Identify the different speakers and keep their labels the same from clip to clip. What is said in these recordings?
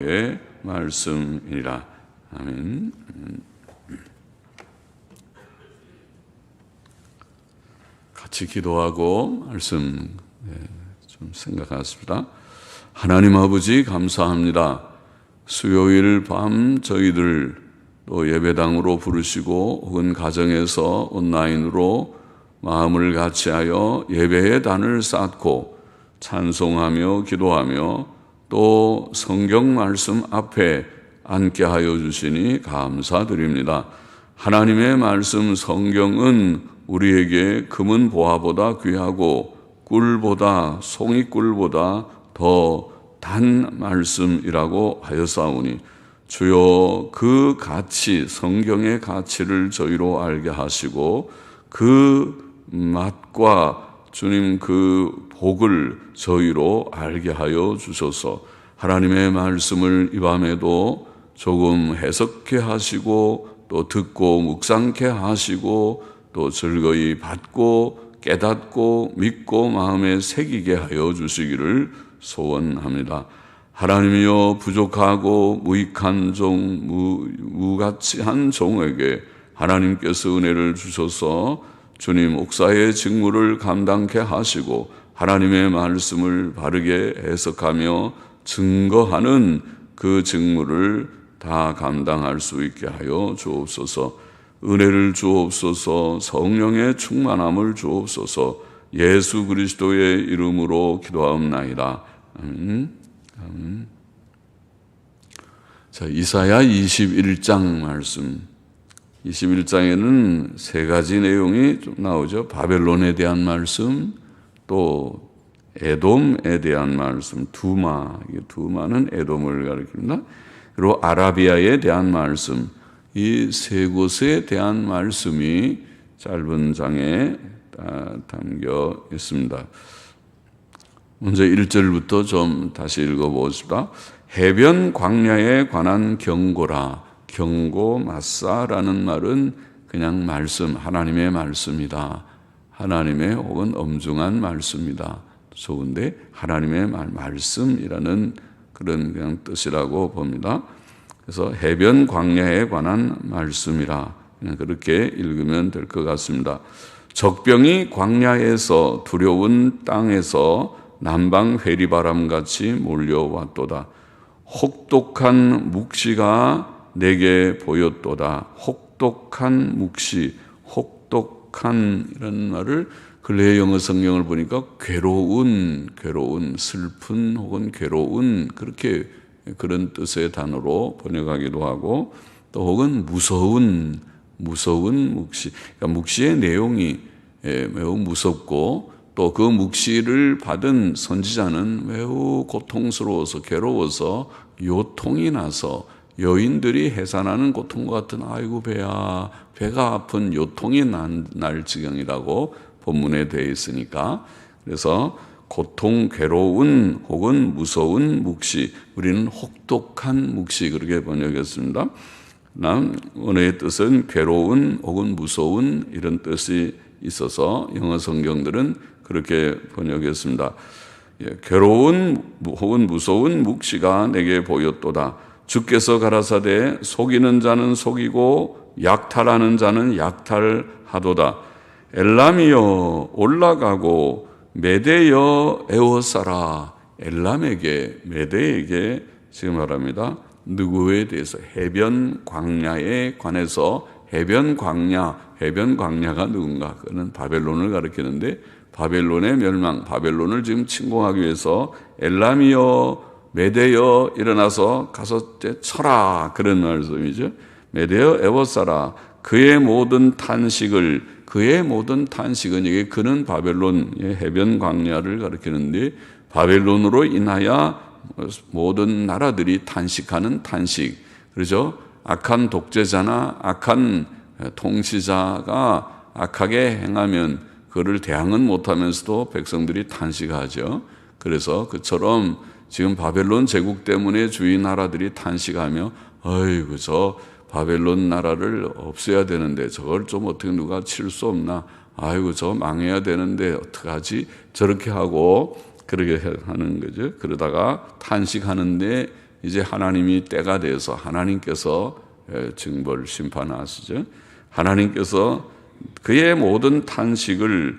Speaker 1: 의 말씀이라. 아멘. 같이 기도하고 말씀 좀 생각하겠습니다. 하나님 아버지 감사합니다. 수요일 밤 저희들 또 예배당으로 부르시고 혹은 가정에서 온라인으로 마음을 같이하여 예배의 단을 쌓고 찬송하며 기도하며 또 성경 말씀 앞에 앉게 하여 주시니 감사드립니다. 하나님의 말씀 성경은 우리에게 금은 보화보다 귀하고 꿀보다 송이꿀보다 더 단 말씀이라고 하였사오니 주여 그 가치, 성경의 가치를 저희로 알게 하시고 그 맛과 주님 그 복을 저희로 알게 하여 주소서. 하나님의 말씀을 이 밤에도 조금 해석해 하시고 또 듣고 묵상케 하시고 또 즐거이 받고 깨닫고 믿고 마음에 새기게 하여 주시기를 소원합니다. 하나님이여 부족하고 무익한 종, 무가치한 종에게 하나님께서 은혜를 주셔서 주님 옥사의 직무를 감당케 하시고 하나님의 말씀을 바르게 해석하며 증거하는 그 직무를 다 감당할 수 있게 하여 주옵소서. 은혜를 주옵소서. 성령의 충만함을 주옵소서. 예수 그리스도의 이름으로 기도하옵나이다. 아멘. 아멘. 자, 이사야 21장 말씀. 21장에는 세 가지 내용이 좀 나오죠. 바벨론에 대한 말씀, 또 에돔에 대한 말씀, 두마는 에돔을 가리킵니다. 그리고 아라비아에 대한 말씀, 이 세 곳에 대한 말씀이 짧은 장에 담겨 있습니다. 먼저 1절부터 좀 다시 읽어보겠습니다. 해변 광야에 관한 경고라. 경고, 마사라는 말은 그냥 말씀, 하나님의 말씀이다. 하나님의 혹은 엄중한 말씀이다. 좋은데 하나님의 말씀이라는 그런 그냥 뜻이라고 봅니다. 그래서 해변 광야에 관한 말씀이라 그렇게 읽으면 될 것 같습니다. 적병이 광야에서 두려운 땅에서 남방 회리바람같이 몰려왔도다. 혹독한 묵시가 내게 보였도다. 혹독한 묵시, 혹독한 이런 말을 근래의 영어 성경을 보니까 괴로운, 슬픈 혹은 괴로운 그런 뜻의 단어로 번역하기도 하고 또 혹은 무서운 묵시. 그러니까 묵시의 내용이 매우 무섭고 또 그 묵시를 받은 선지자는 매우 고통스러워서 괴로워서 요통이 나서 여인들이 해산하는 고통과 같은 아이고 배가 아픈 요통이 날 지경이라고 본문에 되어 있으니까 그래서 고통, 괴로운 혹은 무서운 묵시, 우리는 혹독한 묵시 그렇게 번역했습니다. 언어의 뜻은 괴로운 혹은 무서운 이런 뜻이 있어서 영어 성경들은 그렇게 번역했습니다. 괴로운 혹은 무서운 묵시가 내게 보였도다. 주께서 가라사대 속이는 자는 속이고 약탈하는 자는 약탈하도다. 엘람이여 올라가고 메대여 에워싸라. 엘람에게 메대에게 지금 말합니다. 누구에 대해서 해변 광야에 관해서 해변 광야가 누군가? 그는 바벨론을 가리키는데 바벨론의 멸망, 바벨론을 지금 침공하기 위해서 엘람이여 메대여 일어나서 가서 쳐라 그런 말씀이죠. 메대여 에워싸라. 그의 모든 탄식은 이게 그는 바벨론의 해변 광야를 가리키는데 바벨론으로 인하여 모든 나라들이 탄식하는 탄식. 그렇죠? 악한 독재자나 악한 통치자가 악하게 행하면 그를 대항은 못하면서도 백성들이 탄식하죠. 그래서 그처럼 지금 바벨론 제국 때문에 주위 나라들이 탄식하며 아이고 저 바벨론 나라를 없애야 되는데 저걸 좀 어떻게 누가 칠 수 없나? 아이고 저 망해야 되는데 어떡하지? 저렇게 하고 그러게 하는 거죠. 그러다가 탄식하는데 이제 하나님이 때가 돼서 하나님께서 징벌 심판하시죠. 하나님께서 그의 모든 탄식은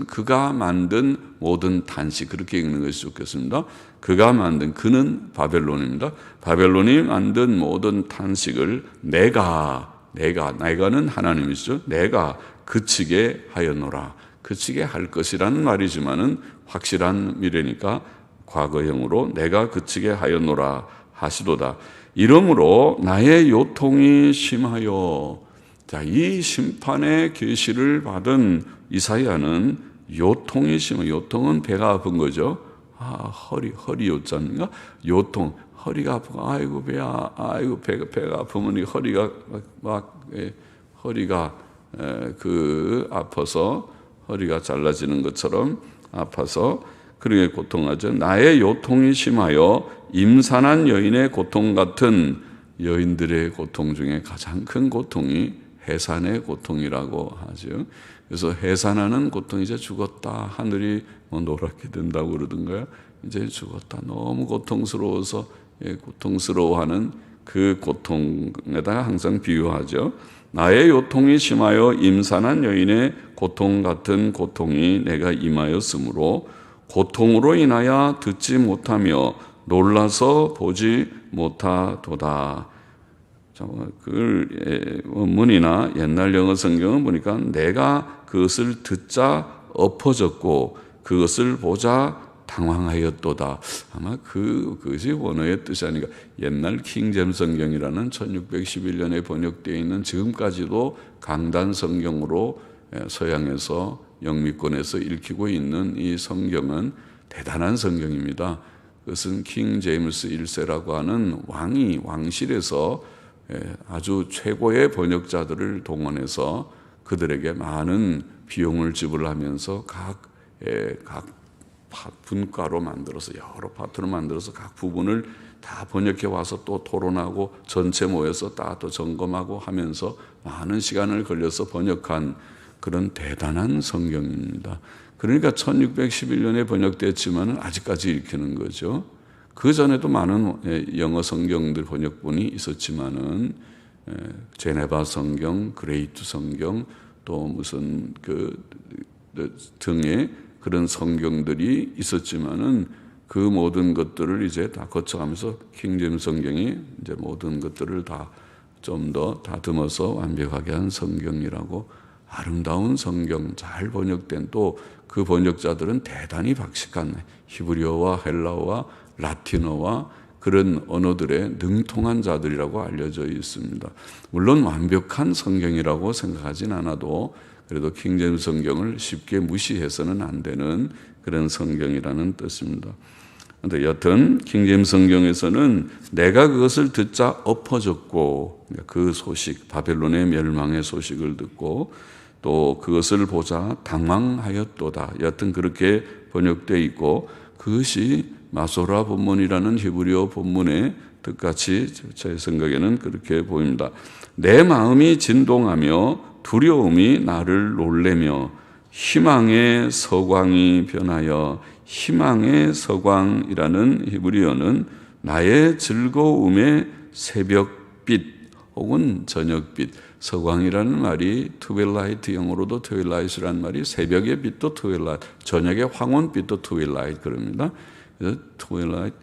Speaker 1: 그가 만든 모든 탄식, 그렇게 읽는 것이 좋겠습니다. 그가 만든, 그는 바벨론입니다. 바벨론이 만든 모든 탄식을 내가는 하나님이시죠. 내가 그치게 하였노라. 그치게 할 것이라는 말이지만은 확실한 미래니까 과거형으로 내가 그치게 하였노라 하시도다. 이러므로 나의 요통이 심하여. 자, 이 심판의 계시를 받은 이사야는 요통이 심하여. 요통은 배가 아픈 거죠. 허리 요자인가? 요통. 허리가 아프고, 아이고 배야, 아이고 배가 아프면 이 허리가 허리가 아파서 허리가 잘라지는 것처럼 아파서 그렇게 고통하죠. 나의 요통이 심하여 임산한 여인의 고통 같은, 여인들의 고통 중에 가장 큰 고통이 해산의 고통이라고 하죠. 그래서 해산하는 고통, 이제 죽었다, 하늘이 노랗게 된다고 그러던가요? 이제 죽었다, 너무 고통스러워서 고통스러워하는 그 고통에다가 항상 비유하죠. 나의 요통이 심하여 임산한 여인의 고통 같은 고통이 내가 임하였으므로 고통으로 인하여 듣지 못하며 놀라서 보지 못하도다. 그 원문이나 옛날 영어 성경은 보니까 내가 그것을 듣자 엎어졌고 그것을 보자 당황하였도다. 아마 그것이 원어의 뜻이 아닌가. 옛날 킹제임스 성경이라는 1611년에 번역되어 있는, 지금까지도 강단 성경으로 서양에서 영미권에서 읽히고 있는 이 성경은 대단한 성경입니다. 그것은 킹 제임스 1세라고 하는 왕실에서 아주 최고의 번역자들을 동원해서 그들에게 많은 비용을 지불하면서 각 분과로 만들어서, 여러 파트로 만들어서 각 부분을 다 번역해 와서 또 토론하고 전체 모여서 또 점검하고 하면서 많은 시간을 걸려서 번역한 그런 대단한 성경입니다. 그러니까 1611년에 번역됐지만 아직까지 읽히는 거죠. 그 전에도 많은 영어 성경들 번역본이 있었지만은 제네바 성경, 그레이트 성경, 또 무슨 등의 그런 성경들이 있었지만은 그 모든 것들을 이제 다 거쳐가면서 킹제임스 성경이 이제 모든 것들을 다 좀 더 다듬어서 완벽하게 한 성경이라고, 아름다운 성경, 잘 번역된, 또 그 번역자들은 대단히 박식한 히브리어와 헬라어와 라틴어와 그런 언어들에 능통한 자들이라고 알려져 있습니다. 물론 완벽한 성경이라고 생각하진 않아도 그래도 킹제임스 성경을 쉽게 무시해서는 안 되는 그런 성경이라는 뜻입니다. 그런데 여튼 킹제임스 성경에서는 내가 그것을 듣자 엎어졌고, 그 소식, 바벨론의 멸망의 소식을 듣고 또 그것을 보자 당황하였도다. 여튼 그렇게 번역되어 있고, 그것이 마소라 본문이라는 히브리어 본문의 뜻같이 제 생각에는 그렇게 보입니다. 내 마음이 진동하며 두려움이 나를 놀래며 희망의 서광이 변하여. 희망의 서광이라는 히브리어는 나의 즐거움의 새벽빛 혹은 저녁빛. 서광이라는 말이 트윌라이트, 영어로도 트윌라이트라는 말이 새벽의 빛도 트윌라이트, 저녁의 황혼빛도 트윌라이트 그럽니다. 그래서 트윌라이트,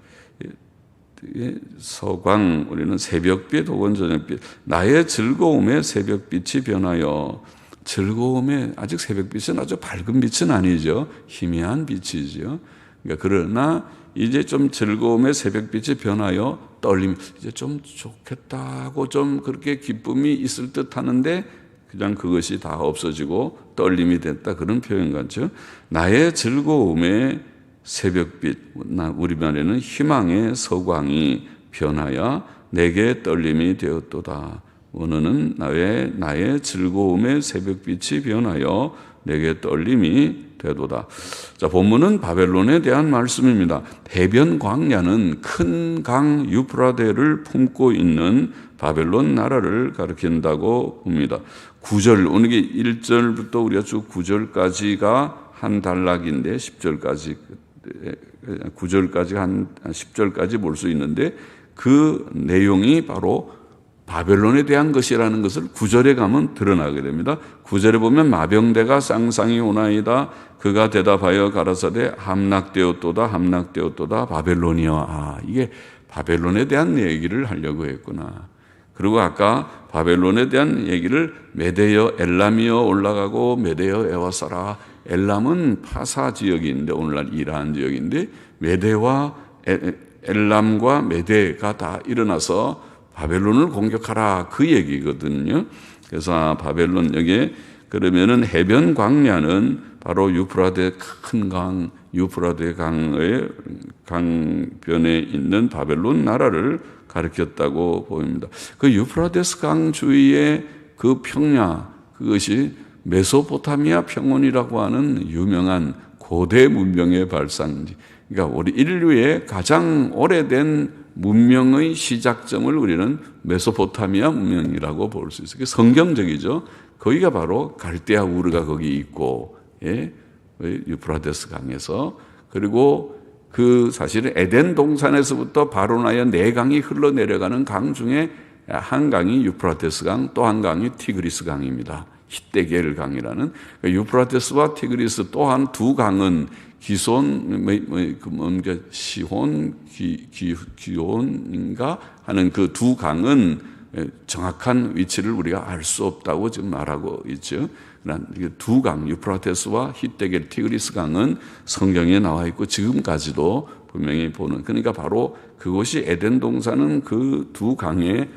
Speaker 1: 서광, 우리는 새벽빛 혹은 저녁빛. 나의 즐거움의 새벽빛이 변하여. 즐거움의, 아직 새벽빛은 아주 밝은 빛은 아니죠. 희미한 빛이죠. 그러니까 그러나 이제 좀 즐거움의 새벽빛이 변하여 떨림, 이제 좀 좋겠다고 좀 그렇게 기쁨이 있을 듯 하는데 그냥 그것이 다 없어지고 떨림이 됐다, 그런 표현 같죠. 나의 즐거움의 새벽빛, 우리말에는 희망의 서광이 변하여 내게 떨림이 되었도다. 원어는 나의 즐거움의 새벽빛이 변하여 내게 떨림이 되도다. 자, 본문은 바벨론에 대한 말씀입니다. 해변 광야는 큰 강 유프라데를 품고 있는 바벨론 나라를 가리킨다고 봅니다. 9절, 오늘 1절부터 우리가 쭉 9절까지가 한 단락인데 10절까지 9절까지 한 10절까지 볼 수 있는데 그 내용이 바로 바벨론에 대한 것이라는 것을 9절에 가면 드러나게 됩니다. 9절에 보면 마병대가 쌍쌍이 오나이다. 그가 대답하여 가라사대 함락되었도다 함락되었도다 바벨론이여. 이게 바벨론에 대한 얘기를 하려고 했구나. 그리고 아까 바벨론에 대한 얘기를 메데여 엘람이여 올라가고 메데여 에와사라. 엘람은 파사 지역인데 오늘날 이란 지역인데 메데와 엘람과 메데가 다 일어나서 바벨론을 공격하라 그 얘기거든요. 그래서 바벨론 여기에 그러면은 해변 광야는 바로 유프라데 큰 강, 유프라데 강의 강변에 있는 바벨론 나라를 가리켰다고 보입니다. 그 유프라데스 강 주위의 그 평야 그것이 메소포타미아 평원이라고 하는 유명한 고대 문명의 발상지. 그러니까 우리 인류의 가장 오래된 문명의 시작점을 우리는 메소포타미아 문명이라고 볼 수 있어요. 성경적이죠. 거기가 바로 갈대아 우르가 거기 있고, 유프라데스 강에서. 그리고 그 사실은 에덴 동산에서부터 바로나여 네 강이 흘러내려가는 강 중에 한 강이 유프라데스 강, 또 한 강이 티그리스 강입니다. 히데겔 강이라는. 유프라데스와 티그리스 또한 두 강은 기손, 시혼, 기혼인가 하는 그 두 강은 정확한 위치를 우리가 알 수 없다고 지금 말하고 있죠. 두 강, 유프라테스와 히데겔, 티그리스 강은 성경에 나와 있고 지금까지도 분명히 보는. 그러니까 바로 그곳이 에덴 동산은 그 두 강의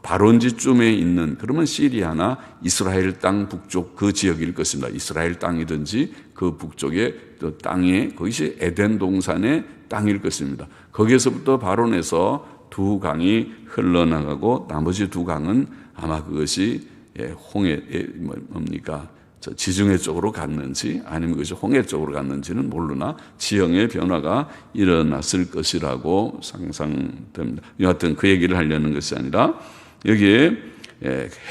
Speaker 1: 발원지쯤에 있는 그러면 시리아나 이스라엘 땅 북쪽 그 지역일 것입니다. 이스라엘 땅이든지 그 북쪽의 땅에 그것이 에덴 동산의 땅일 것입니다. 거기에서부터 발원해서 두 강이 흘러나가고 나머지 두 강은 아마 그것이 홍해 뭡니까 지중해 쪽으로 갔는지 아니면 그것이 홍해 쪽으로 갔는지는 모르나 지형의 변화가 일어났을 것이라고 상상됩니다. 여하튼 그 얘기를 하려는 것이 아니라 여기에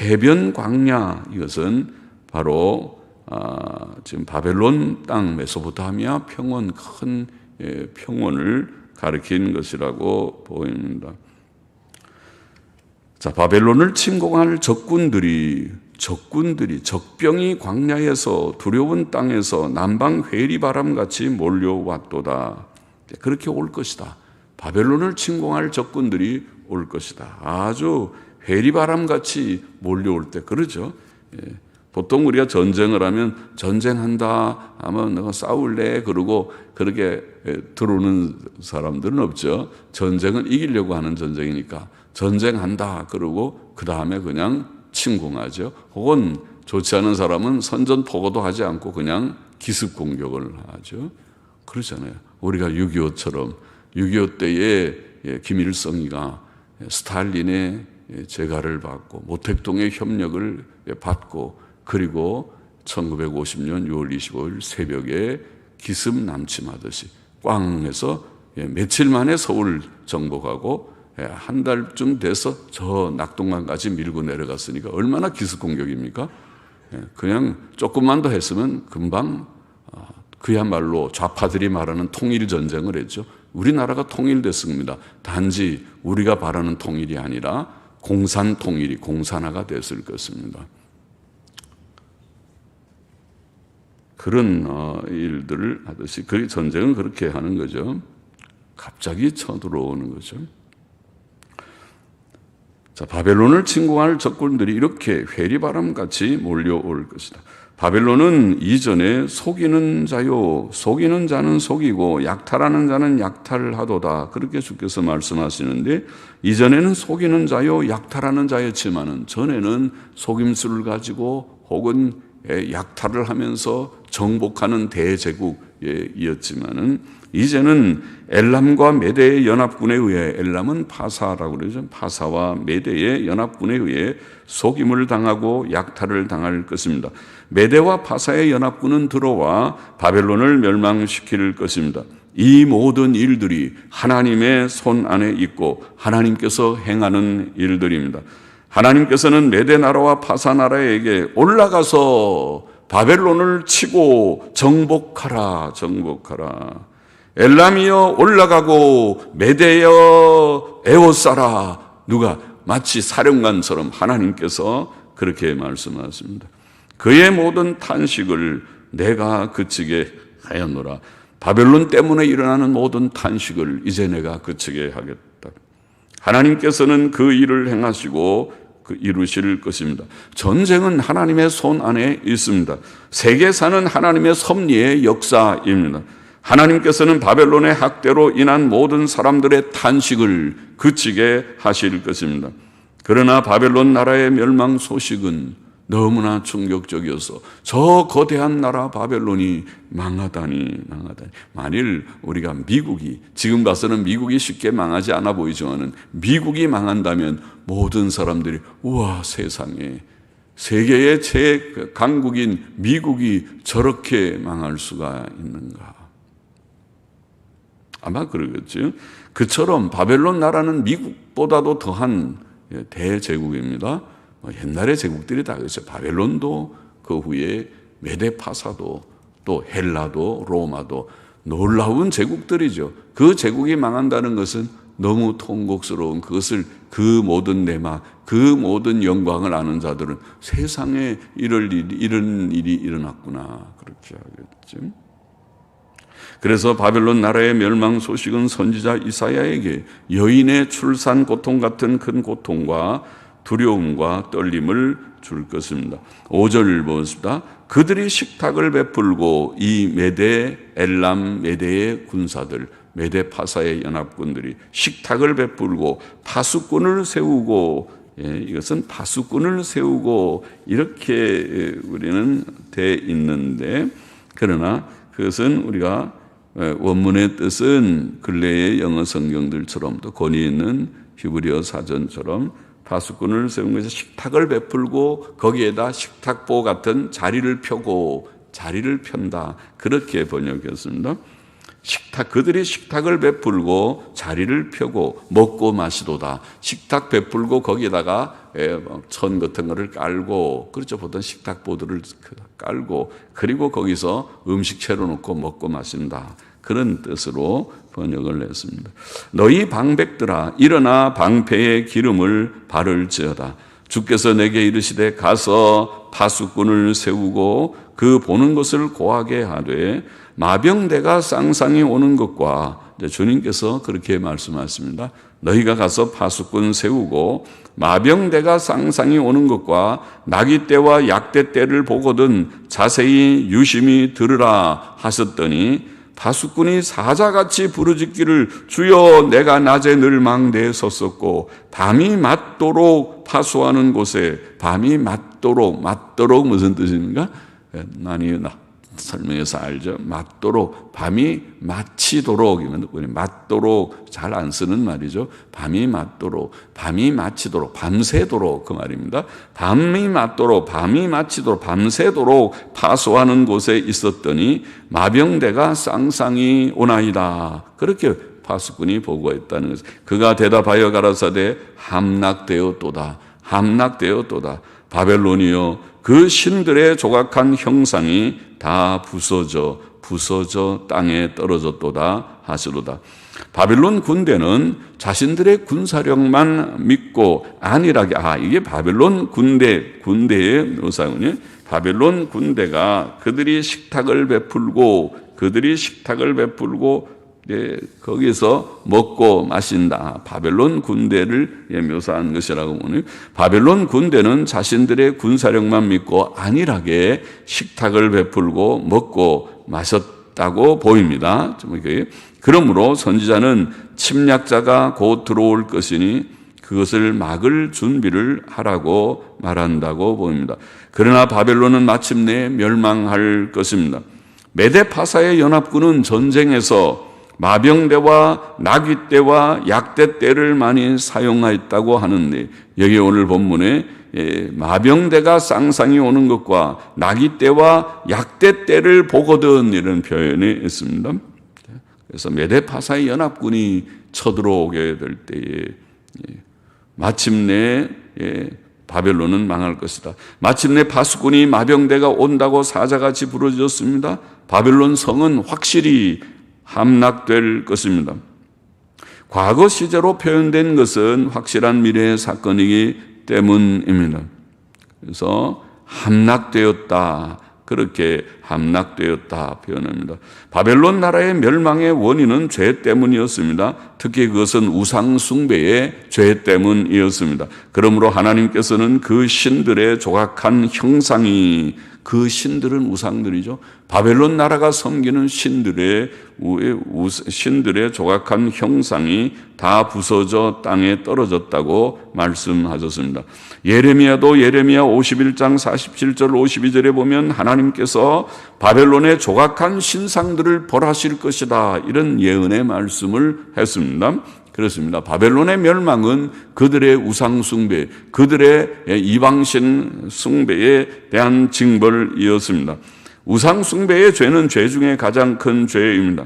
Speaker 1: 해변 광야 이것은 바로 지금 바벨론 땅 메소포타미아 평원 큰 평원을 가리킨 것이라고 보입니다. 자, 바벨론을 침공할 적군들이 적병이 광야에서 두려운 땅에서 남방 회리바람같이 몰려왔도다. 그렇게 올 것이다. 바벨론을 침공할 적군들이 올 것이다. 아주 회리바람같이 몰려올 때 그러죠. 보통 우리가 전쟁을 하면 전쟁한다 하면 내가 싸울래 그러고 그렇게 들어오는 사람들은 없죠. 전쟁은 이기려고 하는 전쟁이니까 전쟁한다 그러고 그 다음에 그냥 침공하죠. 혹은 좋지 않은 사람은 선전포고도 하지 않고 그냥 기습 공격을 하죠. 그러잖아요. 우리가 6.25처럼 6.25 때에 김일성이가 스탈린의 재가를 받고 모택동의 협력을 받고 그리고 1950년 6월 25일 새벽에 기습 남침하듯이 꽝 해서 며칠 만에 서울 정복하고 한 달쯤 돼서 저 낙동강까지 밀고 내려갔으니까 얼마나 기습 공격입니까? 그냥 조금만 더 했으면 금방 그야말로 좌파들이 말하는 통일 전쟁을 했죠. 우리나라가 통일됐습니다. 단지 우리가 바라는 통일이 아니라 공산 통일이 공산화가 됐을 것입니다. 그런 일들을 하듯이 그 전쟁은 그렇게 하는 거죠. 갑자기 쳐들어오는 거죠. 자, 바벨론을 침공할 적군들이 이렇게 회리바람같이 몰려올 것이다. 바벨론은 이전에 속이는 자요, 속이는 자는 속이고 약탈하는 자는 약탈하도다. 그렇게 주께서 말씀하시는데 이전에는 속이는 자요, 약탈하는 자였지만은 전에는 속임수를 가지고 혹은 약탈을 하면서 정복하는 대제국이었지만은 이제는 엘람과 메대의 연합군에 의해 엘람은 파사라고 그러죠. 파사와 메대의 연합군에 의해 속임을 당하고 약탈을 당할 것입니다. 메대와 파사의 연합군은 들어와 바벨론을 멸망시킬 것입니다. 이 모든 일들이 하나님의 손 안에 있고 하나님께서 행하는 일들입니다. 하나님께서는 메대 나라와 파사 나라에게 올라가서 바벨론을 치고 정복하라. 엘람이여 올라가고 메대여 에워싸라. 누가? 마치 사령관처럼 하나님께서 그렇게 말씀하십니다. 그의 모든 탄식을 내가 그치게 하였노라. 바벨론 때문에 일어나는 모든 탄식을 이제 내가 그치게 하겠다. 하나님께서는 그 일을 행하시고 이루실 것입니다. 전쟁은 하나님의 손 안에 있습니다. 세계사는 하나님의 섭리의 역사입니다. 하나님께서는 바벨론의 학대로 인한 모든 사람들의 탄식을 그치게 하실 것입니다. 그러나 바벨론 나라의 멸망 소식은 너무나 충격적이어서 저 거대한 나라 바벨론이 망하다니. 만일 우리가 미국이, 지금 봐서는 미국이 쉽게 망하지 않아 보이지만은 미국이 망한다면 모든 사람들이 우와, 세상에 세계의 최강국인 미국이 저렇게 망할 수가 있는가. 아마 그러겠죠. 그처럼 바벨론 나라는 미국보다도 더한 대제국입니다. 옛날의 제국들이 다 그랬어요. 바벨론도 그 후에 메데파사도 또 헬라도 로마도 놀라운 제국들이죠. 그 제국이 망한다는 것은 너무 통곡스러운, 그것을 그 모든 내막, 그 모든 영광을 아는 자들은 세상에 이런 일이 일어났구나 그렇게 하겠죠. 그래서 바벨론 나라의 멸망 소식은 선지자 이사야에게 여인의 출산 고통 같은 큰 고통과 두려움과 떨림을 줄 것입니다. 5절 보겠습니다. 그들이 식탁을 베풀고 이 메대, 엘람, 메대의 군사들, 메대 파사의 연합군들이 식탁을 베풀고 파수꾼을 세우고, 이것은 파수꾼을 세우고 이렇게 우리는 돼 있는데, 그러나 그것은 우리가 원문의 뜻은 근래의 영어 성경들처럼 또 권위 있는 히브리어 사전처럼 파수꾼을 세운 것이 식탁을 베풀고 거기에다 식탁보 같은 자리를 펴고 자리를 편다. 그렇게 번역했습니다. 그들이 식탁을 베풀고 자리를 펴고 먹고 마시도다. 식탁 베풀고 거기에다가 천 같은 거를 깔고, 그렇죠. 보통 식탁보들을 깔고, 그리고 거기서 음식 차려놓고 먹고 마신다. 그런 뜻으로 번역을 했습니다. 너희 방백들아 일어나 방패의 기름을 바를지어다. 주께서 내게 이르시되 가서 파수꾼을 세우고 그 보는 것을 고하게 하되 마병대가 쌍쌍이 오는 것과, 주님께서 그렇게 말씀하십니다. 너희가 가서 파수꾼 세우고 마병대가 쌍쌍이 오는 것과 나귀 떼와 약대 때를 보거든 자세히 유심히 들으라 하셨더니 파수꾼이 사자같이 부르짖기를 주여 내가 낮에 늘 망대에 섰었고 밤이 맞도록 파수하는 곳에, 밤이 맞도록 무슨 뜻입니까? 설명해서 알죠. 맞도록, 밤이 마치도록, 맞도록 잘 안 쓰는 말이죠. 밤이 맞도록, 밤이 마치도록, 밤새도록 그 말입니다. 밤이 맞도록, 밤이 마치도록, 밤새도록 파수하는 곳에 있었더니 마병대가 쌍쌍이 오나이다. 그렇게 파수꾼이 보고했다는 것을. 그가 대답하여 가라사대 함락되었도다. 함락되었도다. 바벨론이여 그 신들의 조각한 형상이 다 부서져 땅에 떨어졌도다 하시로다. 바벨론 군대는 자신들의 군사력만 믿고 안일하게, 이게 바벨론 군대의 묘사군요. 바벨론 군대가 그들이 식탁을 베풀고 거기서 먹고 마신다. 바벨론 군대를 묘사한 것이라고 보니, 바벨론 군대는 자신들의 군사력만 믿고 안일하게 식탁을 베풀고 먹고 마셨다고 보입니다. 그러므로 선지자는 침략자가 곧 들어올 것이니 그것을 막을 준비를 하라고 말한다고 보입니다. 그러나 바벨론은 마침내 멸망할 것입니다. 메데파사의 연합군은 전쟁에서 마병대와 나귀떼와 약대떼를 많이 사용하였다고 하는데, 여기 오늘 본문에 마병대가 쌍쌍이 오는 것과 나귀떼와 약대떼를 보거든 이런 표현이 있습니다. 그래서 메데파사의 연합군이 쳐들어오게 될 때에 마침내 바벨론은 망할 것이다. 마침내 파수꾼이 마병대가 온다고 사자같이 부르짖었습니다. 바벨론 성은 확실히 함락될 것입니다. 과거 시제로 표현된 것은 확실한 미래의 사건이기 때문입니다. 그래서 함락되었다, 그렇게 함락되었다 표현합니다. 바벨론 나라의 멸망의 원인은 죄 때문이었습니다. 특히 그것은 우상 숭배의 죄 때문이었습니다. 그러므로 하나님께서는 그 신들의 조각한 형상이, 그 신들은 우상들이죠. 바벨론 나라가 섬기는 신들의 조각한 형상이 다 부서져 땅에 떨어졌다고 말씀하셨습니다. 예레미야도 예레미야 51장 47절 52절에 보면 하나님께서 바벨론의 조각한 신상들을 벌하실 것이다, 이런 예언의 말씀을 했습니다. 그렇습니다. 바벨론의 멸망은 그들의 우상 숭배, 그들의 이방신 숭배에 대한 징벌이었습니다. 우상 숭배의 죄는 죄 중에 가장 큰 죄입니다.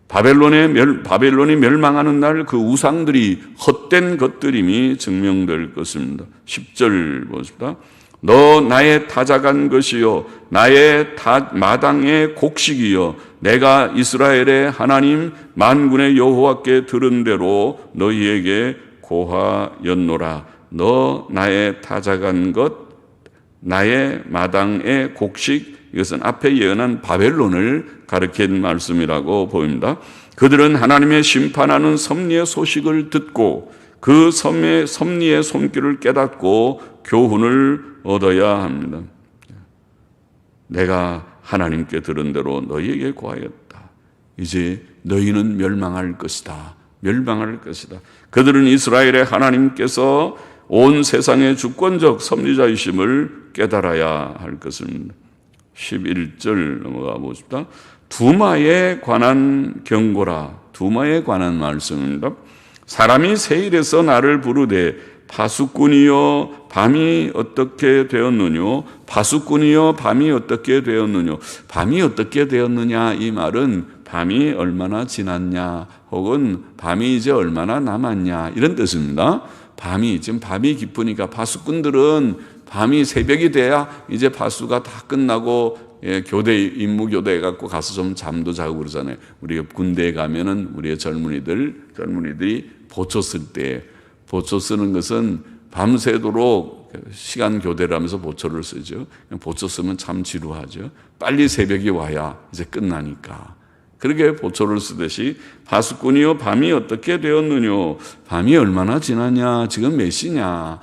Speaker 1: 바벨론이 멸망하는 날 그 우상들이 헛된 것들임이 증명될 것입니다. 10절 보십니다. 너 나의 타작한 것이요 나의 마당의 곡식이요 내가 이스라엘의 하나님 만군의 여호와께 들은 대로 너희에게 고하였노라. 너 나의 타작한 것, 나의 마당의 곡식, 이것은 앞에 예언한 바벨론을 가리킨 말씀이라고 보입니다. 그들은 하나님의 심판하는 섭리의 소식을 듣고 그 섭리의 손길을 깨닫고 교훈을 얻어야 합니다. 내가 하나님께 들은 대로 너희에게 고하였다. 이제 너희는 멸망할 것이다. 멸망할 것이다. 그들은 이스라엘의 하나님께서 온 세상의 주권적 섭리자이심을 깨달아야 할 것입니다. 11절 넘어가 보십시다. 두마에 관한 경고라. 두마에 관한 말씀입니다. 사람이 세일에서 나를 부르되 파수꾼이여 밤이 어떻게 되었느뇨? 파수꾼이여 밤이 어떻게 되었느뇨? 밤이 어떻게 되었느냐, 이 말은 밤이 얼마나 지났냐, 혹은 밤이 이제 얼마나 남았냐, 이런 뜻입니다. 지금 밤이 깊으니까 파수꾼들은 밤이 새벽이 돼야 이제 파수가 다 끝나고 임무 교대 갖고 가서 좀 잠도 자고 그러잖아요. 우리가 군대에 가면은 우리의 젊은이들이 보초 쓸 때, 보초 쓰는 것은 밤새도록 시간 교대를 하면서 보초를 쓰죠. 보초 쓰면 참 지루하죠. 빨리 새벽이 와야 이제 끝나니까. 그렇게 보초를 쓰듯이 파수꾼이요 밤이 어떻게 되었느뇨? 밤이 얼마나 지났냐? 지금 몇 시냐?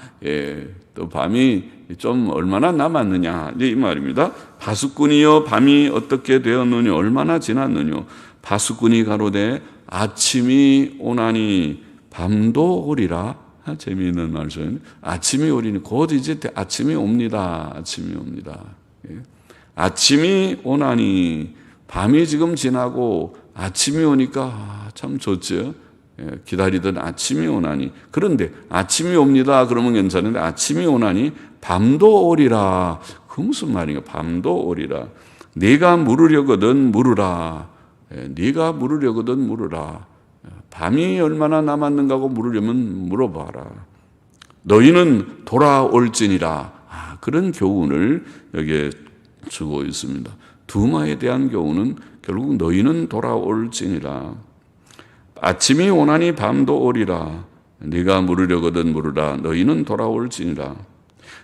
Speaker 1: 또 밤이 좀 얼마나 남았느냐, 이 말입니다. 파수꾼이여 밤이 어떻게 되었느뇨? 얼마나 지났느뇨? 파수꾼이 가로되 아침이 오나니 밤도 오리라. 재미있는 말씀입니다. 아침이 오리니 곧 이제 아침이 옵니다. 아침이 옵니다. 아침이 오나니, 밤이 지금 지나고 아침이 오니까 참 좋죠. 기다리던 아침이 오나니. 그런데 아침이 옵니다 그러면 괜찮은데 아침이 오나니 밤도 오리라. 그 무슨 말인가? 밤도 오리라. 네가 물으려거든 물으라. 네가 물으려거든 물으라. 밤이 얼마나 남았는가 하고 물으려면 물어봐라. 너희는 돌아올지니라. 그런 교훈을 여기에 주고 있습니다. 두마에 대한 교훈은 결국 너희는 돌아올지니라. 아침이 오나니 밤도 오리라. 네가 물으려거든 물으라. 너희는 돌아올지니라.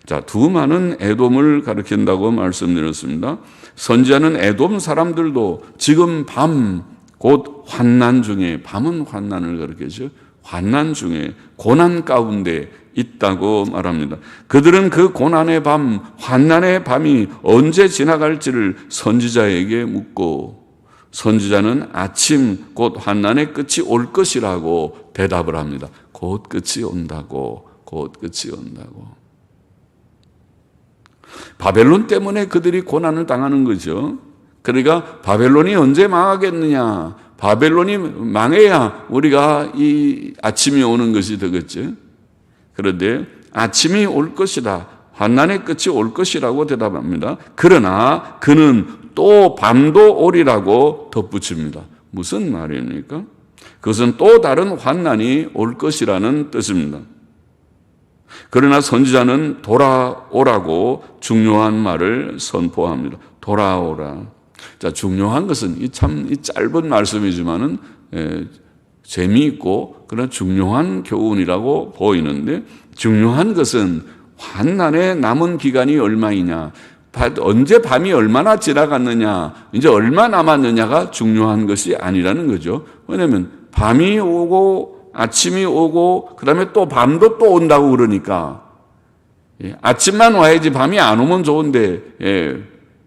Speaker 1: 자, 두마는 에돔을 가리킨다고 말씀드렸습니다. 선지자는 에돔 사람들도 지금 밤, 곧 환난 중에, 밤은 환난을 가리키죠. 환난 중에, 고난 가운데 있다고 말합니다. 그들은 그 고난의 밤, 환난의 밤이 언제 지나갈지를 선지자에게 묻고, 선지자는 아침 곧 환난의 끝이 올 것이라고 대답을 합니다. 곧 끝이 온다고, 곧 끝이 온다고. 바벨론 때문에 그들이 고난을 당하는 거죠. 그러니까 바벨론이 언제 망하겠느냐? 바벨론이 망해야 우리가 이 아침이 오는 것이 되겠죠. 그런데 아침이 올 것이다. 환난의 끝이 올 것이라고 대답합니다. 그러나 그는 또 밤도 오리라고 덧붙입니다. 무슨 말입니까? 그것은 또 다른 환난이 올 것이라는 뜻입니다. 그러나 선지자는 돌아오라고 중요한 말을 선포합니다. 돌아오라. 자, 중요한 것은 이 짧은 말씀이지만은 재미있고 그러나 중요한 교훈이라고 보이는데, 중요한 것은 환난의 남은 기간이 얼마이냐, 언제 밤이 얼마나 지나갔느냐, 이제 얼마 남았느냐가 중요한 것이 아니라는 거죠. 왜냐하면 밤이 오고 아침이 오고 그다음에 또 밤도 또 온다고 그러니까, 아침만 와야지 밤이 안 오면 좋은데,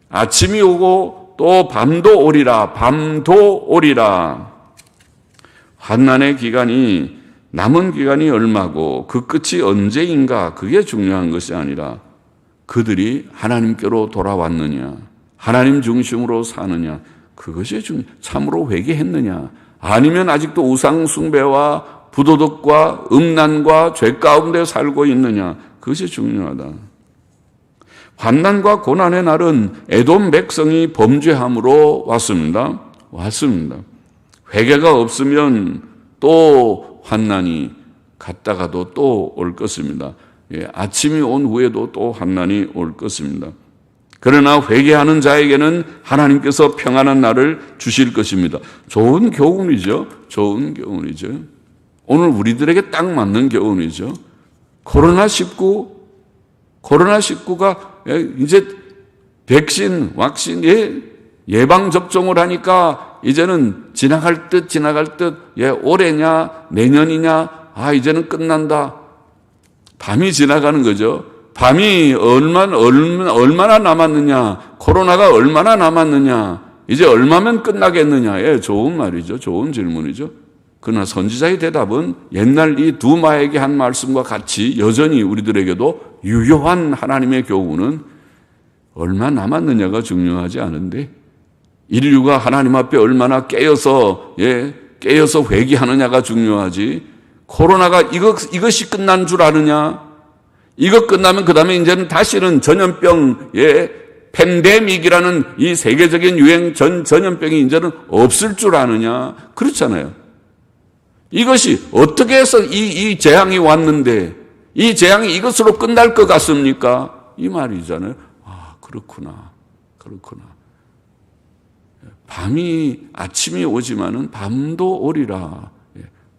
Speaker 1: 아침이 오고 또 밤도 오리라, 밤도 오리라. 환난의 기간이, 남은 기간이 얼마고 그 끝이 언제인가, 그게 중요한 것이 아니라 그들이 하나님께로 돌아왔느냐, 하나님 중심으로 사느냐, 그것이 참으로 회개했느냐, 아니면 아직도 우상 숭배와 부도덕과 음란과 죄 가운데 살고 있느냐, 그것이 중요하다. 환난과 고난의 날은 에돔 백성이 범죄함으로 왔습니다. 회개가 없으면 또 환난이 갔다가도 또 올 것입니다. 아침이 온 후에도 또 환난이 올 것입니다. 그러나 회개하는 자에게는 하나님께서 평안한 날을 주실 것입니다. 좋은 교훈이죠. 좋은 교훈이죠. 오늘 우리들에게 딱 맞는 교훈이죠. 코로나19가 이제 백신, 예방 접종을 하니까 이제는 지나갈 듯, 올해냐, 내년이냐, 이제는 끝난다. 밤이 지나가는 거죠. 밤이 얼마나 남았느냐, 코로나가 얼마나 남았느냐, 이제 얼마면 끝나겠느냐. 좋은 말이죠. 좋은 질문이죠. 그러나 선지자의 대답은 옛날 이 두마에게 한 말씀과 같이 여전히 우리들에게도 유효한 하나님의 교훈은 얼마 남았느냐가 중요하지 않은데, 인류가 하나님 앞에 얼마나 깨어서 회개하느냐가 중요하지, 코로나가 이것이 끝난 줄 아느냐, 이거 끝나면 그 다음에 이제는 다시는 전염병, 팬데믹이라는 이 세계적인 유행 전염병이 이제는 없을 줄 아느냐, 그렇잖아요. 이것이 어떻게 해서 이 재앙이 왔는데 이 재앙이 이것으로 끝날 것 같습니까? 이 말이잖아요. 그렇구나. 아침이 오지만은 밤도 오리라.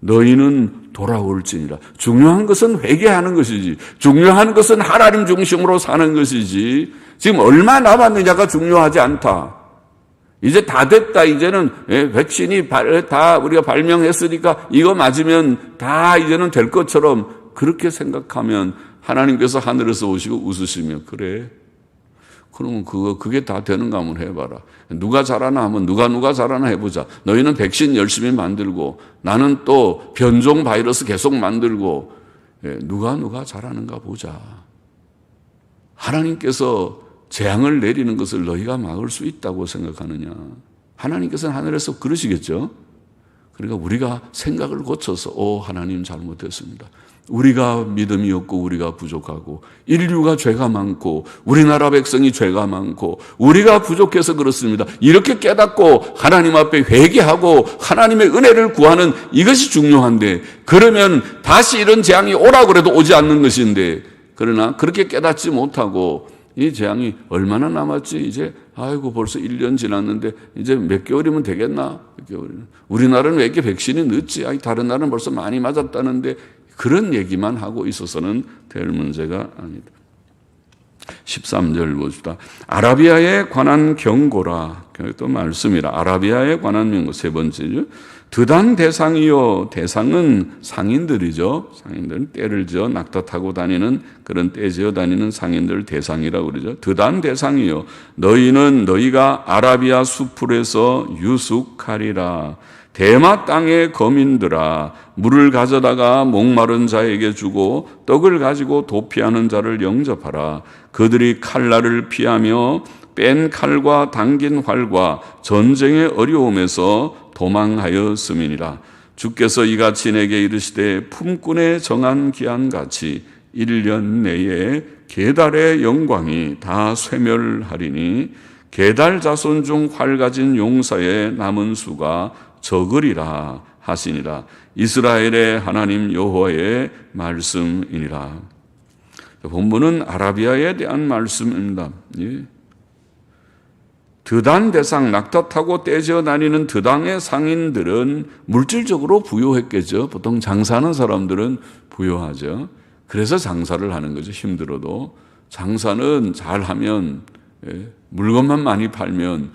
Speaker 1: 너희는 돌아올지니라. 중요한 것은 회개하는 것이지, 중요한 것은 하나님 중심으로 사는 것이지, 지금 얼마 남았느냐가 중요하지 않다. 이제 다 됐다. 이제는 백신이 다 우리가 발명했으니까 이거 맞으면 다 이제는 될 것처럼 그렇게 생각하면 하나님께서 하늘에서 오시고 웃으시며, 그래, 그러면 그게 다 되는가 한번 해봐라. 누가 잘하나 하면 누가 잘하나 해보자. 너희는 백신 열심히 만들고 나는 또 변종 바이러스 계속 만들고, 누가 잘하는가 보자. 하나님께서 재앙을 내리는 것을 너희가 막을 수 있다고 생각하느냐. 하나님께서는 하늘에서 그러시겠죠. 그러니까 우리가 생각을 고쳐서 하나님 잘못했습니다. 우리가 믿음이 없고 우리가 부족하고 인류가 죄가 많고 우리나라 백성이 죄가 많고 우리가 부족해서 그렇습니다. 이렇게 깨닫고 하나님 앞에 회개하고 하나님의 은혜를 구하는 이것이 중요한데, 그러면 다시 이런 재앙이 오라고 해도 오지 않는 것인데, 그러나 그렇게 깨닫지 못하고 이 재앙이 얼마나 남았지, 이제 벌써 1년 지났는데 이제 몇 개월이면 되겠나, 우리나라는 왜 이렇게 백신이 늦지, 다른 나라는 벌써 많이 맞았다는데, 그런 얘기만 하고 있어서는 될 문제가 아니다. 13절 보십시다. 아라비아에 관한 경고라. 또 말씀이라. 아라비아에 관한 경고 세 번째죠. 드단 대상이요. 대상은 상인들이죠. 상인들은 떼를 지어 낙타 타고 다니는, 그런 떼 지어 다니는 상인들 대상이라고 그러죠. 드단 대상이요. 너희가 아라비아 수풀에서 유숙하리라. 대마 땅의 거민들아, 물을 가져다가 목마른 자에게 주고 떡을 가지고 도피하는 자를 영접하라. 그들이 칼날을 피하며 뺀 칼과 당긴 활과 전쟁의 어려움에서 도망하였음이니라. 주께서 이같이 내게 이르시되 품꾼의 정한 기한같이 1년 내에 게달의 영광이 다 쇠멸하리니 게달 자손 중 활 가진 용사의 남은 수가 적으리라 하시니라. 이스라엘의 하나님 여호와의 말씀이니라. 본문은 아라비아에 대한 말씀입니다. 드단 대상, 낙타 타고 떼져 다니는 드당의 상인들은 물질적으로 부유했겠죠. 보통 장사하는 사람들은 부유하죠. 그래서 장사를 하는 거죠. 힘들어도. 장사는 잘하면, 물건만 많이 팔면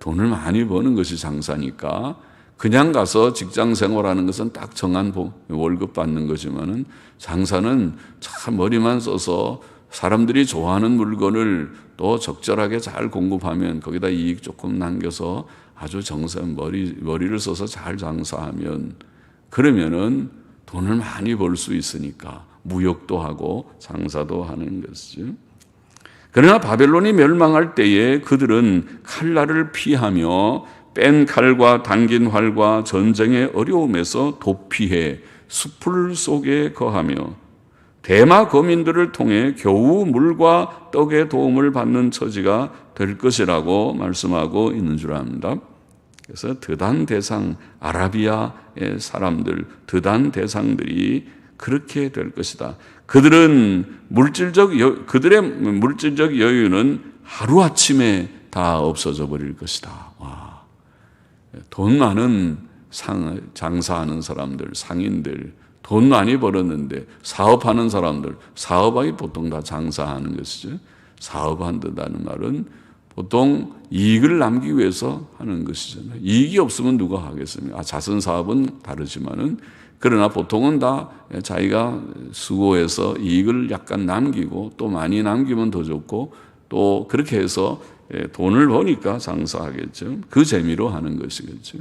Speaker 1: 돈을 많이 버는 것이 장사니까 그냥 가서 직장 생활하는 것은 딱 정한 월급 받는 거지만은 장사는 참 머리만 써서 사람들이 좋아하는 물건을 또 적절하게 잘 공급하면 거기다 이익 조금 남겨서 아주 머리를 써서 잘 장사하면 그러면은 돈을 많이 벌 수 있으니까 무역도 하고 장사도 하는 것이죠. 그러나 바벨론이 멸망할 때에 그들은 칼날을 피하며 뺀 칼과 당긴 활과 전쟁의 어려움에서 도피해 숲풀 속에 거하며 대마 거민들을 통해 겨우 물과 떡의 도움을 받는 처지가 될 것이라고 말씀하고 있는 줄 압니다. 그래서 드단 대상, 아라비아의 사람들, 드단 대상들이 그렇게 될 것이다. 그들의 물질적 여유는 하루아침에 다 없어져 버릴 것이다. 와. 돈 많은 장사하는 사람들, 상인들, 돈 많이 벌었는데 사업하는 사람들, 사업하기 보통 다 장사하는 것이죠. 사업한다는 말은 보통 이익을 남기기 위해서 하는 것이잖아요. 이익이 없으면 누가 하겠습니까? 자선 사업은 다르지만은 그러나 보통은 다 자기가 수고해서 이익을 약간 남기고 또 많이 남기면 더 좋고 또 그렇게 해서 돈을 버니까 장사하겠죠. 그 재미로 하는 것이겠죠.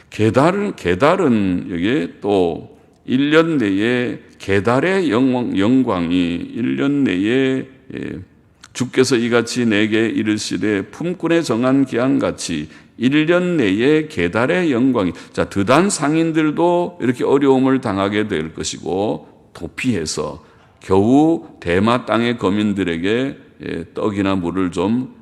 Speaker 1: 게달은 여기에 또 1년 내에 게달의 영광이 1년 내에 주께서 이같이 내게 이르시되 품꾼의 정한 기한같이 1년 내에 게달의 영광이 자 드단 상인들도 이렇게 어려움을 당하게 될 것이고 도피해서 겨우 대마 땅의 거민들에게 떡이나 물을 좀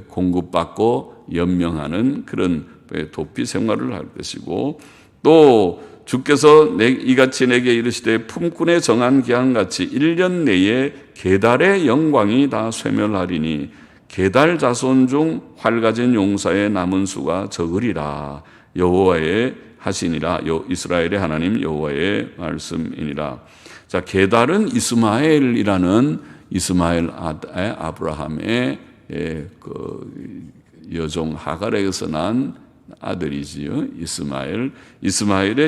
Speaker 1: 공급받고 연명하는 그런 도피 생활을 할 것이고 또 주께서 이같이 내게 이르시되 품꾼의 정한 기한같이 1년 내에 게달의 영광이 다 쇠멸하리니 게달 자손 중 활 가진 용사의 남은 수가 적으리라. 여호와의 하시니라. 이스라엘의 하나님 여호와의 말씀이니라. 자, 게달은 이스마엘이라는 이스마엘 아브라함의 그 여종 하갈에게서 난 아들이지요. 이스마엘의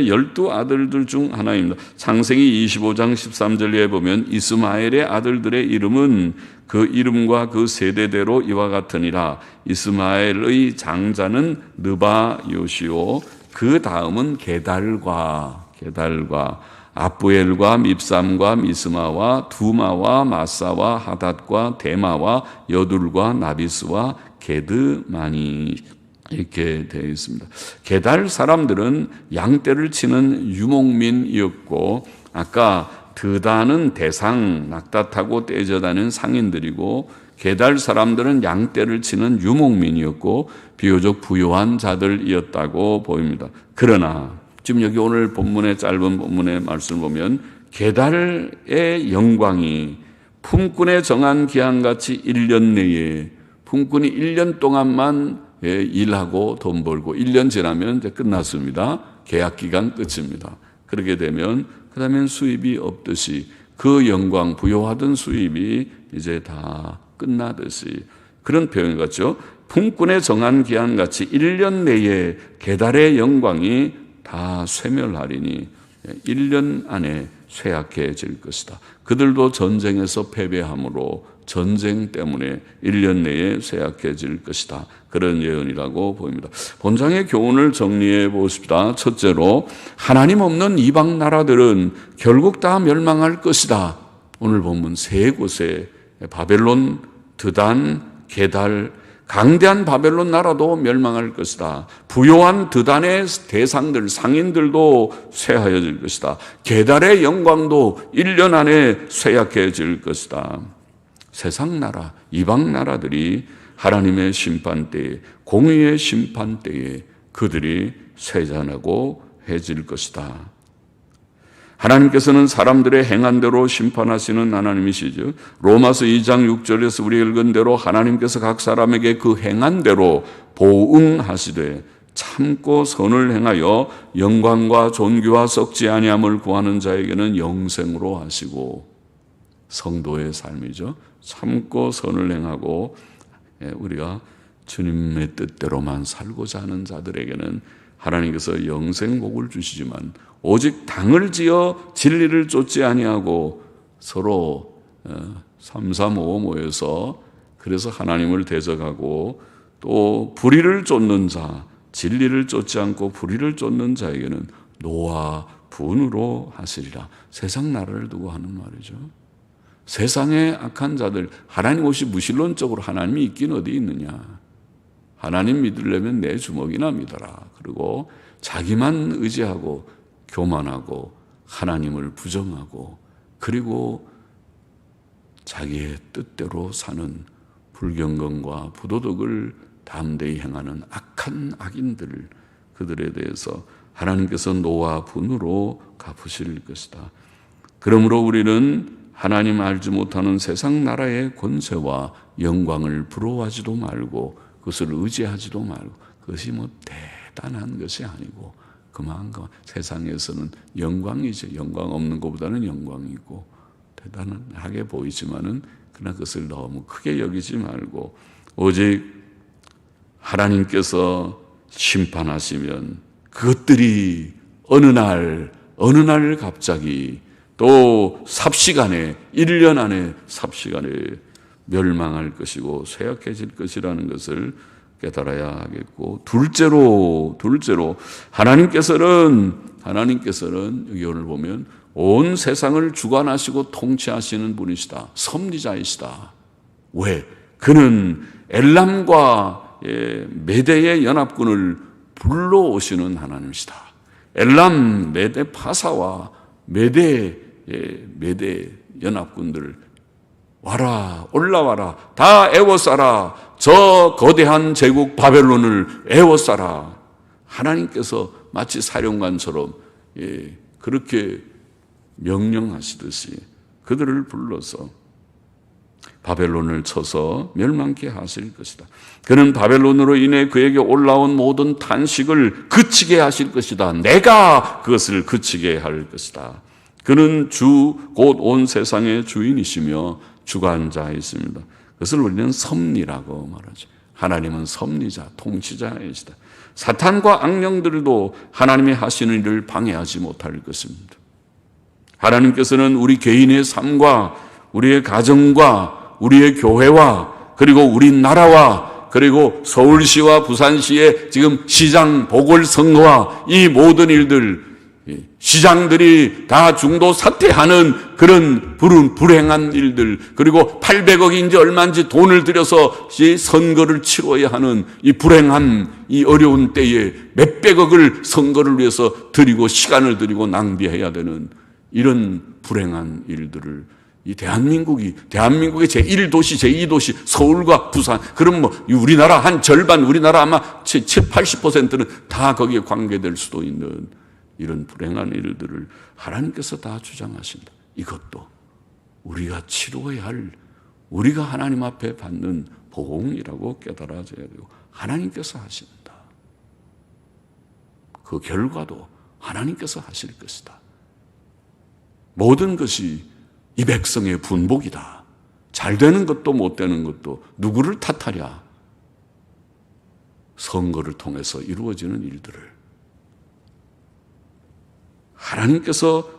Speaker 1: 12아들들 중 하나입니다. 창세기 25장 13절에 보면 이스마엘의 아들들의 이름은 그 이름과 그 세대대로 이와 같으니라. 이스마엘의 장자는 느바요시오. 그 다음은 게달과 아부엘과 밉삼과 미스마와 두마와 마사와 하닷과 데마와 여둘과 나비스와 게드마니 이렇게 되어 있습니다. 게달 사람들은 양떼를 치는 유목민이었고 아까 드단은 대상, 낙타 타고 떼져다니는 상인들이고 게달 사람들은 양떼를 치는 유목민이었고 비교적 부유한 자들이었다고 보입니다. 그러나 지금 여기 오늘 본문의 짧은 본문의 말씀을 보면 게달의 영광이 품꾼의 정한 기한같이 1년 내에 품꾼이 1년 동안만 일하고 돈 벌고 1년 지나면 이제 끝났습니다. 계약 기간 끝입니다. 그렇게 되면 그 다음엔 수입이 없듯이 그 영광 부여하던 수입이 이제 다 끝나듯이 그런 표현 같죠. 품꾼의 정한 기한같이 1년 내에 게달의 영광이 다 쇠멸하리니 1년 안에 쇠약해질 것이다. 그들도 전쟁에서 패배함으로 전쟁 때문에 1년 내에 쇠약해질 것이다. 그런 예언이라고 보입니다. 본장의 교훈을 정리해 보십시다. 첫째로 하나님 없는 이방 나라들은 결국 다 멸망할 것이다. 오늘 본문 세 곳에 바벨론, 드단, 게달, 강대한 바벨론 나라도 멸망할 것이다. 부요한 드단의 대상들, 상인들도 쇠하여질 것이다. 게달의 영광도 1년 안에 쇠약해질 것이다. 세상 나라, 이방 나라들이 하나님의 심판때에, 공의의 심판때에 그들이 쇠잔하고 해질 것이다. 하나님께서는 사람들의 행한 대로 심판하시는 하나님이시죠. 로마서 2장 6절에서 우리가 읽은 대로 하나님께서 각 사람에게 그 행한 대로 보응하시되 참고 선을 행하여 영광과 존귀와 썩지 아니함을 구하는 자에게는 영생으로 하시고, 성도의 삶이죠. 참고 선을 행하고 우리가 주님의 뜻대로만 살고자 하는 자들에게는 하나님께서 영생복을 주시지만, 오직 당을 지어 진리를 쫓지 아니하고 서로 335 모여서 그래서 하나님을 대적하고 또 불의를 쫓는 자, 진리를 쫓지 않고 불의를 쫓는 자에게는 노와 분으로 하시리라. 세상 나라를 두고 하는 말이죠. 세상의 악한 자들, 하나님 없이 무신론적으로 하나님이 있긴 어디 있느냐. 하나님 믿으려면 내 주먹이나 믿어라. 그리고 자기만 의지하고 교만하고 하나님을 부정하고 그리고 자기의 뜻대로 사는 불경건과 부도덕을 담대히 행하는 악한 악인들, 그들에 대해서 하나님께서 노와 분으로 갚으실 것이다. 그러므로 우리는 하나님 알지 못하는 세상 나라의 권세와 영광을 부러워하지도 말고 그것을 의지하지도 말고, 그것이 뭐 대단한 것이 아니고 그만큼 세상에서는 영광이죠. 영광 없는 것보다는 영광이고 대단하게 보이지만은 그러나 그것을 너무 크게 여기지 말고 오직 하나님께서 심판하시면 그것들이 어느 날 갑자기 또 삽시간에 1년 안에 삽시간에 멸망할 것이고 쇠약해질 것이라는 것을 깨달아야 하겠고, 둘째로 하나님께서는 여기 오늘 보면 온 세상을 주관하시고 통치하시는 분이시다. 섭리자이시다. 왜? 그는 엘람과 메대의 연합군을 불러오시는 하나님이시다. 엘람, 메대 파사와 메대 연합군들 와라, 올라와라, 다 애워싸라. 저 거대한 제국 바벨론을 애워싸라. 하나님께서 마치 사령관처럼 그렇게 명령하시듯이 그들을 불러서 바벨론을 쳐서 멸망케 하실 것이다. 그는 바벨론으로 인해 그에게 올라온 모든 탄식을 그치게 하실 것이다. 내가 그것을 그치게 할 것이다. 그는 곧 온 세상의 주인이시며 주관자이십니다. 그것을 우리는 섭리라고 말하죠. 하나님은 섭리자, 통치자이시다. 사탄과 악령들도 하나님이 하시는 일을 방해하지 못할 것입니다. 하나님께서는 우리 개인의 삶과 우리의 가정과 우리의 교회와 그리고 우리나라와 그리고 서울시와 부산시의 지금 시장 보궐선거와 이 모든 일들, 시장들이 다 중도 사퇴하는 그런 불행한 일들, 그리고 800억인지 얼마인지 돈을 들여서 선거를 치러야 하는 이 불행한 이 어려운 때에 몇백억을 선거를 위해서 드리고 시간을 들이고 낭비해야 되는 이런 불행한 일들을 이 대한민국의 제1도시, 제2도시, 서울과 부산, 그럼 뭐 우리나라 한 절반, 우리나라 아마 70, 80%는 다 거기에 관계될 수도 있는 이런 불행한 일들을 하나님께서 다 주장하신다. 이것도 우리가 치루어야 할, 우리가 하나님 앞에 받는 보응이라고 깨달아져야 되고 하나님께서 하신다. 그 결과도 하나님께서 하실 것이다. 모든 것이 이 백성의 분복이다. 잘 되는 것도 못 되는 것도 누구를 탓하랴. 선거를 통해서 이루어지는 일들을 하나님께서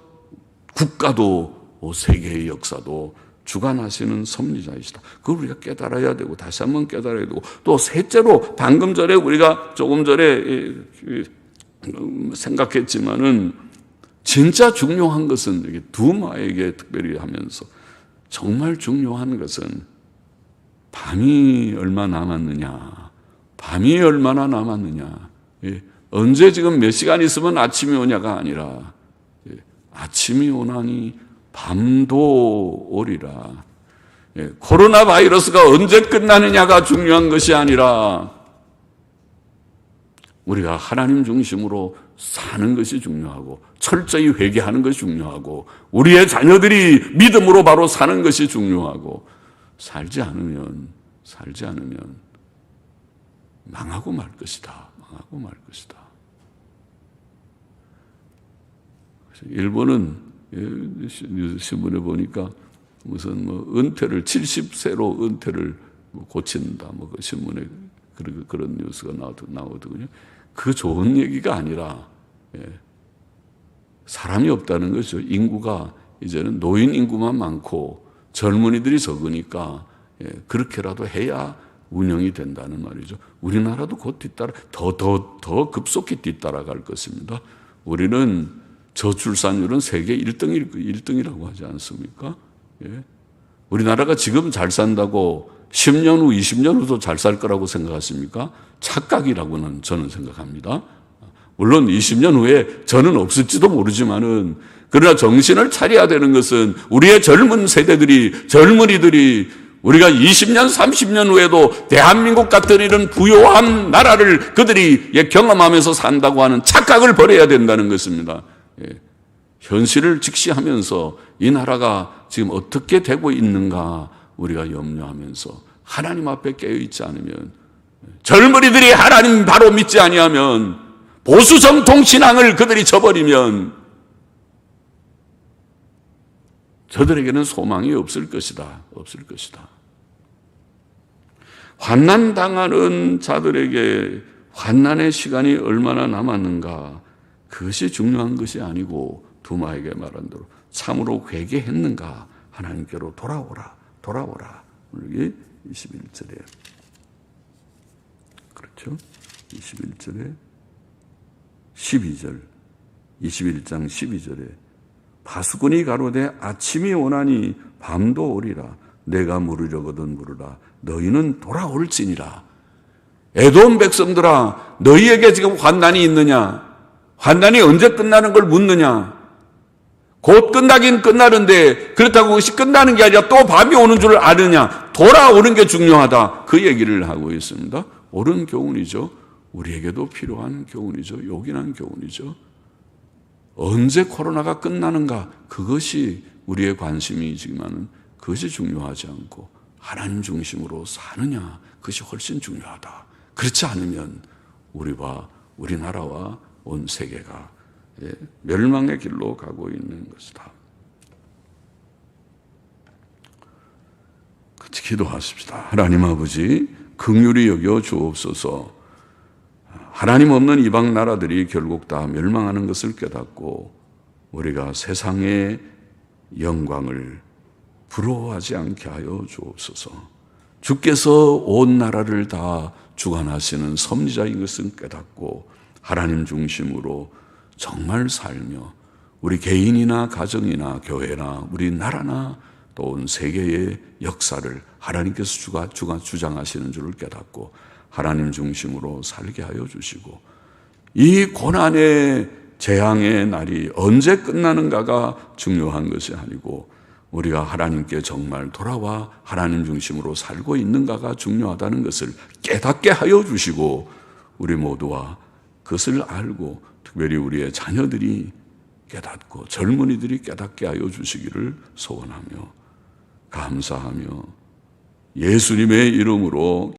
Speaker 1: 국가도 세계의 역사도 주관하시는 섭리자이시다. 그걸 우리가 깨달아야 되고 다시 한번 깨달아야 되고, 또 셋째로 방금 전에 우리가 조금 전에 생각했지만은 진짜 중요한 것은 두마에게 특별히 하면서 정말 중요한 것은 밤이 얼마 남았느냐, 밤이 얼마나 남았느냐, 언제 지금 몇 시간 있으면 아침이 오냐가 아니라 아침이 오나니 밤도 오리라. 코로나 바이러스가 언제 끝나느냐가 중요한 것이 아니라 우리가 하나님 중심으로 사는 것이 중요하고 철저히 회개하는 것이 중요하고 우리의 자녀들이 믿음으로 바로 사는 것이 중요하고 살지 않으면 망하고 말 것이다. 망하고 말 것이다. 일본은 신문에 보니까 무슨 은퇴를 70세로 은퇴를 고친다. 그 신문에 그런 뉴스가 나오더군요. 그 좋은 얘기가 아니라 사람이 없다는 거죠. 인구가 이제는 노인 인구만 많고 젊은이들이 적으니까 그렇게라도 해야 운영이 된다는 말이죠. 우리나라도 곧 더 급속히 뒤따라갈 것입니다. 우리는 저출산율은 세계 1등이라고 하지 않습니까? 우리나라가 지금 잘 산다고 10년 후, 20년 후도 잘 살 거라고 생각하십니까? 착각이라고는 저는 생각합니다. 물론 20년 후에 저는 없을지도 모르지만은 그러나 정신을 차려야 되는 것은 우리의 젊은 세대들이, 젊은이들이 우리가 20년, 30년 후에도 대한민국 같은 이런 부요한 나라를 그들이 경험하면서 산다고 하는 착각을 버려야 된다는 것입니다. 현실을 직시하면서 이 나라가 지금 어떻게 되고 있는가 우리가 염려하면서 하나님 앞에 깨어있지 않으면, 젊은이들이 하나님 바로 믿지 아니하면, 보수 정통 신앙을 그들이 저버리면 저들에게는 소망이 없을 것이다. 환난 당하는 자들에게 환난의 시간이 얼마나 남았는가, 그것이 중요한 것이 아니고 두마에게 말한 대로 참으로 회개했는가, 하나님께로 돌아오라. 여기 21절에 그렇죠? 21절에 12절 21장 12절에 파수꾼이 가로되 아침이 오나니 밤도 오리라. 내가 물으려거든 물으라. 너희는 돌아올지니라. 에돔 백성들아, 너희에게 지금 환난이 있느냐? 환난이 언제 끝나는 걸 묻느냐? 곧 끝나긴 끝나는데 그렇다고 그것이 끝나는 게 아니라 또 밤이 오는 줄 아느냐? 돌아오는 게 중요하다. 그 얘기를 하고 있습니다. 옳은 교훈이죠. 우리에게도 필요한 교훈이죠. 요긴한 교훈이죠. 언제 코로나가 끝나는가? 그것이 우리의 관심이지만 그것이 중요하지 않고 하나님 중심으로 사느냐? 그것이 훨씬 중요하다. 그렇지 않으면 우리와 우리나라와 온 세계가 멸망의 길로 가고 있는 것이다. 같이 기도하십시다. 하나님 아버지, 긍휼히 여겨 주옵소서. 하나님 없는 이방 나라들이 결국 다 멸망하는 것을 깨닫고 우리가 세상의 영광을 부러워하지 않게 하여 주옵소서. 주께서 온 나라를 다 주관하시는 섭리자인 것을 깨닫고 하나님 중심으로 정말 살며 우리 개인이나 가정이나 교회나 우리 나라나 또 온 세계의 역사를 하나님께서 주장하시는 줄을 깨닫고 하나님 중심으로 살게 하여 주시고, 이 고난의 재앙의 날이 언제 끝나는가가 중요한 것이 아니고 우리가 하나님께 정말 돌아와 하나님 중심으로 살고 있는가가 중요하다는 것을 깨닫게 하여 주시고, 우리 모두와 그것을 알고 특별히 우리의 자녀들이 깨닫고 젊은이들이 깨닫게 하여 주시기를 소원하며 감사하며 예수님의 이름으로